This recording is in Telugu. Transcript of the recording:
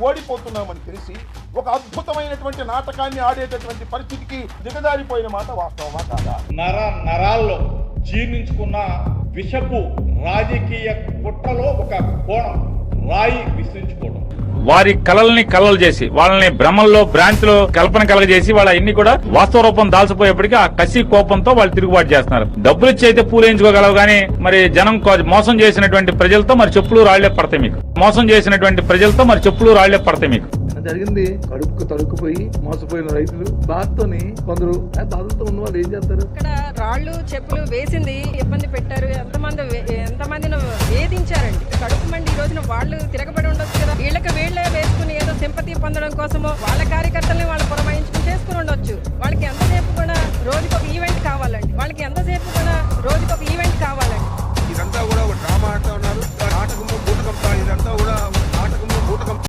ఓడిపోతున్నామని తెలిసి ఒక అద్భుతమైనటువంటి నాటకాన్ని ఆడేటటువంటి పరిస్థితికి దిగజారిపోయిన మాట వాస్తవమా కాదా? నరాల్లో జీర్ణించుకున్న విషపు రాజకీయ కుట్రలో ఒక కోణం రాయి విశ్లేషించుకోవడం, వారి కళల్ని కళలు చేసి వాళ్ళని భ్రమల్లో భ్రాంతిలో కల్పన కలగజేసి వాళ్ళ అన్ని కూడా వాస్తవ రూపం దాల్చిపోయేప్పటికీ ఆ కసి కోపంతో వాళ్ళు తిరుగుబాటు చేస్తున్నారు. డబ్బులు ఇచ్చి అయితే పూలేయించుకోగలవు కానీ మరి జనం మోసం చేసినటువంటి ప్రజలతో మరి చెప్పులు రాళ్లే పడతాయి మీకు. మోసం చేసినటువంటి ప్రజలతో మరి చెప్పులు రాళ్లే పడతాయి మీకు. జరిగింది. కడుపుకు తడుక్కుపోయి మోసపోయిన రైతులు బాధతోని కొందరు బాధలతో ఉన్న వాళ్ళు ఏం చేస్తారు? ఇక్కడ రాళ్లు చెప్పులు వేసింది, ఇబ్బంది పెట్టారు, ఎంతమందిని వేధించారండి. కడుపు మండి ఈ రోజున వాళ్ళు తిరగబడి ఉండొచ్చు కదా. వీళ్ళే వేసుకుని ఏదో సింపతి పొందడం కోసమో వాళ్ళ కార్యకర్తల్ని వాళ్ళు పురమాయించుకుని చేసుకుని ఉండొచ్చు. వాళ్ళకి ఎంతసేపు కూడా రోజుకొక ఈవెంట్ కావాలండి. వాళ్ళకి ఎంతసేపు కూడా రోజుకొక ఈవెంట్